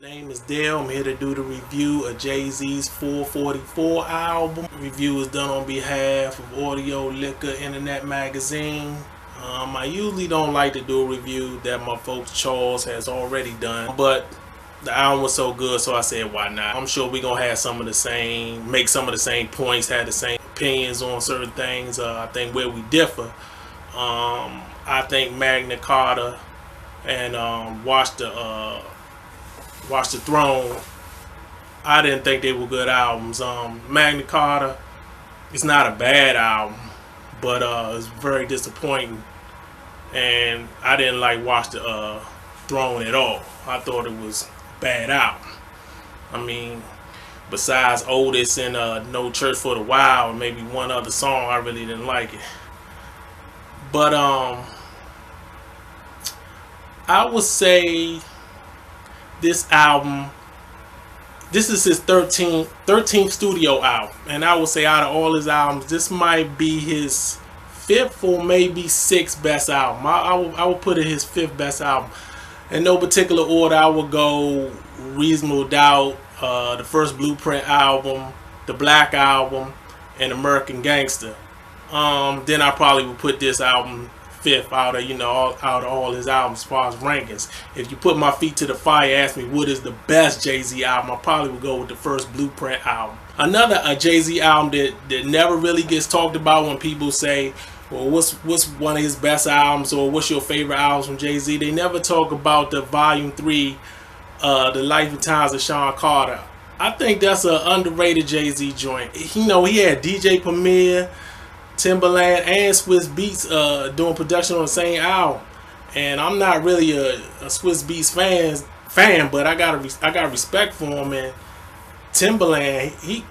Name is Dale. I'm here to do the review of Jay-Z's 444 album. The review is done on behalf of Audio Liquor Internet Magazine. I usually don't like to do a review that my folks Charles has already done, but the album was so good, so I said why not. I'm sure we're gonna have some of the same, make some of the same points, have the same opinions on certain things. I think where we differ, I think Magna Carta and Watch the Throne, I didn't think they were good albums. Magna Carta, it's not a bad album, but it's very disappointing, and I didn't like Watch the Throne at all. I thought it was a bad album. I mean, besides Otis and No Church for the Wild, maybe one other song, I really didn't like it. But I would say this album, this is his 13th studio album, and I would say out of all his albums, this might be his 5th or maybe 6th best album. I would put it his 5th best album. In no particular order, I would go Reasonable Doubt, the first Blueprint album, the Black Album, and American Gangster. Then I probably would put this album 5th out of all his albums as far as rankings. If you put my feet to the fire, ask me what is the best Jay-Z album, I probably would go with the first Blueprint album. Another Jay-Z album that never really gets talked about when people say, well, what's one of his best albums, or what's your favorite albums from Jay-Z? They never talk about the Volume 3, The Life and Times of Sean Carter. I think that's an underrated Jay-Z joint. He had DJ Premier, Timbaland, and Swiss Beats doing production on the same album, and I'm not really a Swiss Beats fan, but I got respect for him. And Timbaland, he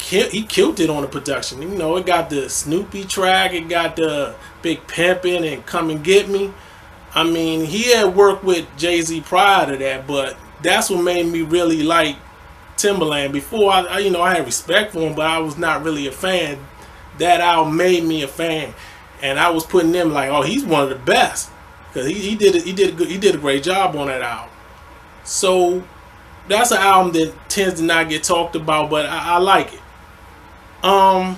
killed it on the production. It got the Snoopy track, it got the Big Pimpin' and Come and Get Me. I mean, he had worked with Jay-Z prior to that, but that's what made me really like Timbaland. Before I had respect for him, but I was not really a fan. That album made me a fan, and I was putting them like, oh, he's one of the best, because he did a great job on that album. So that's an album that tends to not get talked about, but I like it. I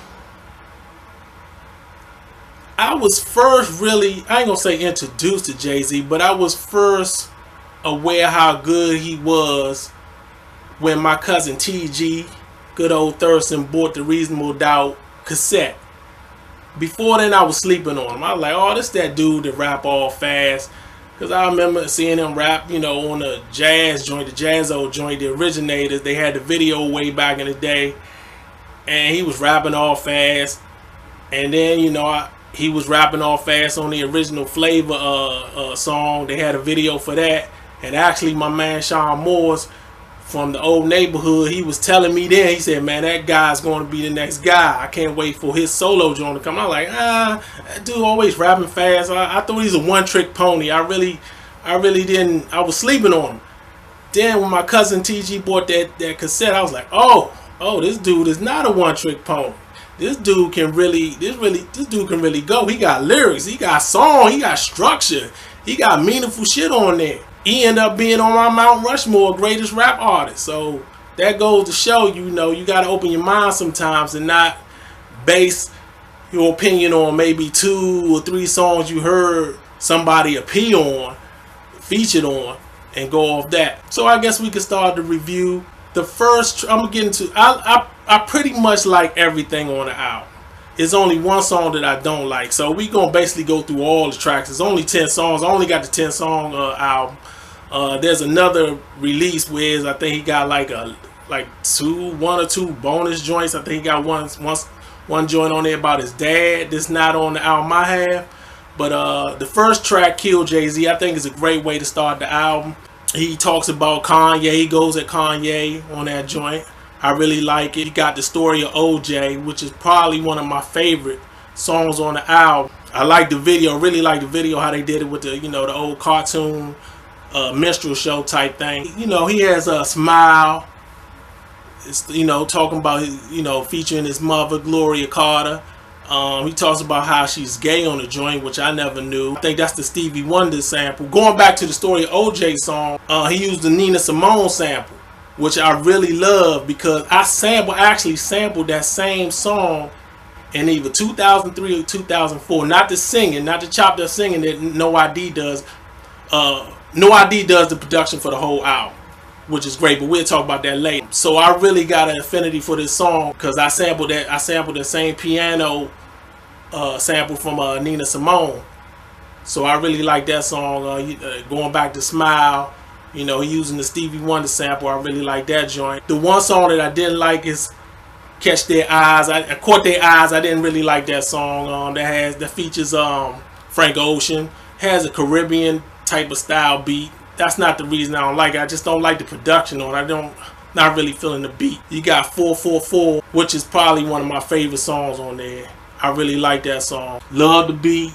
was first really, I ain't gonna say introduced to Jay-Z, but I was first aware how good he was when my cousin TG, good old Thurston, bought the Reasonable Doubt cassette. Before then, I was sleeping on him. I was like, oh, this that dude that rap all fast. Because I remember seeing him rap, on the jazz joint, the Jazzo joint, the Originators. They had the video way back in the day, and he was rapping all fast. And then, he was rapping all fast on the original Flavor song. They had a video for that. And actually, my man Sean Morse from the Old Neighborhood, he was telling me then, he said, man, that guy's going to be the next guy. I can't wait for his solo joint to come. I'm like, that dude always rapping fast. I thought he's a one-trick pony. I really didn't. I was sleeping on him. Then when my cousin TG bought that cassette, I was like, oh, this dude is not a one-trick pony. This dude can really go. He got lyrics, he got song, he got structure, he got meaningful shit on there. He ended up being on my Mount Rushmore greatest rap artist. So that goes to show, you got to open your mind sometimes and not base your opinion on maybe 2 or 3 songs you heard somebody appear on, featured on, and go off that. So I guess we can start the review. The first, I'm going to get into, I pretty much like everything on the album. There's only one song that I don't like, so we gonna basically go through all the tracks. There's only 10 songs. I only got the 10 song album. There's another release where I think he got one or two bonus joints. I think he got one joint on there about his dad. That's not on the album I have. But the first track, Kill Jay-Z, I think is a great way to start the album. He talks about Kanye. He goes at Kanye on that joint. I really like it. He got the story of OJ, which is probably one of my favorite songs on the album. I like the video, really like the video, how they did it with the, the old cartoon minstrel show type thing. He has a Smile. It's, talking about, featuring his mother, Gloria Carter. He talks about how she's gay on the joint, which I never knew. I think that's the Stevie Wonder sample. Going back to the story of OJ song, he used the Nina Simone sample. which I really love because I actually sampled that same song in either 2003 or 2004. Not the singing, not the chopped up singing that No ID does. No ID does the production for the whole album, which is great, but we'll talk about that later. So I really got an affinity for this song because I sampled the same piano sample from Nina Simone. So I really like that song. Going back to Smile, you know, using the Stevie Wonder sample. I really like that joint. The one song that I didn't like is Catch Their Eyes. I Caught Their Eyes. I didn't really like that song. That features Frank Ocean. Has a Caribbean type of style beat. That's not the reason I don't like it. I just don't like the production on it. Not really feeling the beat. You got 444, which is probably one of my favorite songs on there. I really like that song. Love the beat.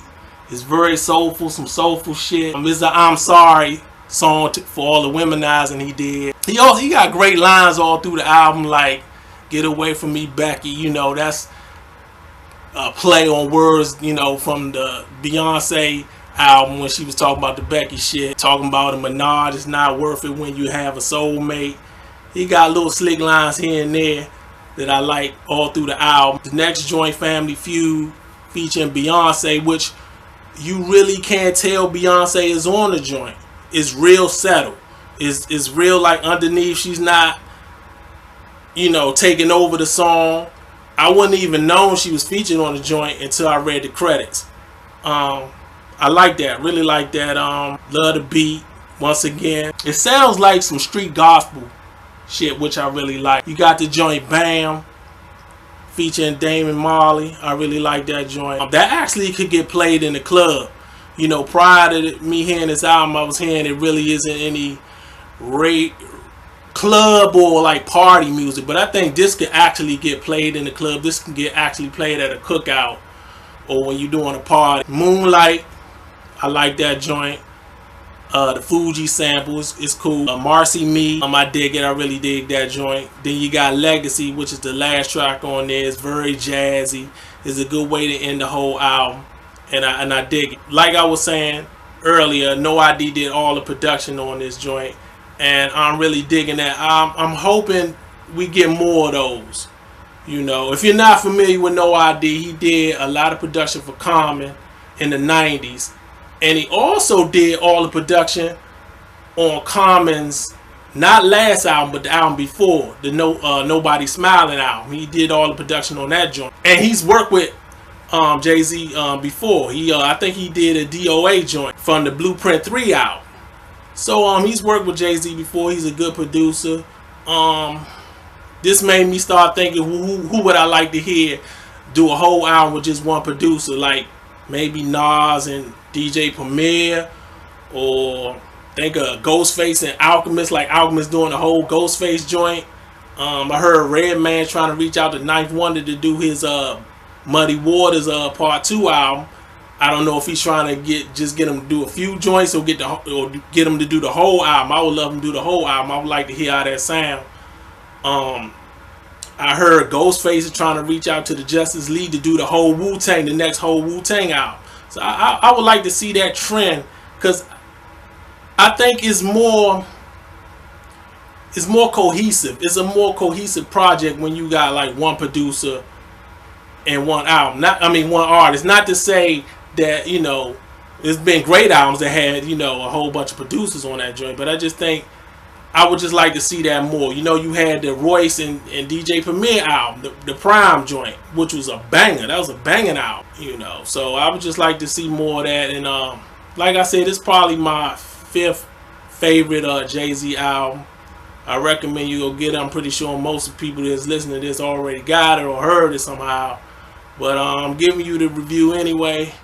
It's very soulful, some soulful shit. It's a I'm Sorry song for all the womenizing he did. He got great lines all through the album, like "Get Away From Me, Becky." You know, that's a play on words, you know, from the Beyonce album when she was talking about the Becky shit. Talking about a menage is not worth it when you have a soulmate. He got little slick lines here and there that I like all through the album. The next joint, Family Feud, featuring Beyonce, which you really can't tell Beyonce is on the joint. It's real settled. It's real, like, underneath she's not, you know, taking over the song. I wouldn't even know she was featured on the joint until I read the credits. I like that. Really like that. Love the beat. Once again, it sounds like some street gospel shit, which I really like. You got the joint Bam featuring Damon Marley. I really like that joint. That actually could get played in the club. You know, prior to me hearing this album, I was hearing it really isn't any club or like party music, but I think this could actually get played in the club. This can get actually played at a cookout or when you're doing a party. Moonlight, I like that joint. The Fuji samples is cool. Marcy Me, I dig it. I really dig that joint. Then you got Legacy, which is the last track on there. It's very jazzy. It's a good way to end the whole album, and I dig it. Like I was saying earlier, No ID did all the production on this joint, and I'm really digging that. I'm hoping we get more of those. You know, if you're not familiar with No ID, he did a lot of production for Common in the 90s. And he also did all the production on Common's, not last album, but the album before, the Nobody Smiling album. He did all the production on that joint. And he's worked with Jay-Z before. I think he did a DOA joint from the Blueprint 3 album. So he's worked with Jay-Z before. He's a good producer. This made me start thinking, who would I like to hear do a whole album with just one producer? Like maybe Nas and DJ Premier, or think of Ghostface and Alchemist, like Alchemist doing the whole Ghostface joint. I heard Redman trying to reach out to Ninth Wonder to do his Muddy Waters Part 2 album. I don't know if he's trying to get him to do a few joints or get him to do the whole album. I would love him to do the whole album. I would like to hear how that sound. I heard Ghostface is trying to reach out to the Justice League to do the whole Wu-Tang, the next whole Wu-Tang album. So I would like to see that trend, because I think it's more cohesive. It's a more cohesive project when you got like one producer and one album. One artist. Not to say that, you know, there's been great albums that had, you know, a whole bunch of producers on that joint, but I just think I would just like to see that more. You know, you had the Royce and DJ Premier album, the Prime joint, which was a banger. That was a banging album, you know. So I would just like to see more of that. And like I said, it's probably my 5th favorite Jay-Z album. I recommend you go get it. I'm pretty sure most of the people that's listening to this already got it or heard it somehow. But I'm giving you the review anyway.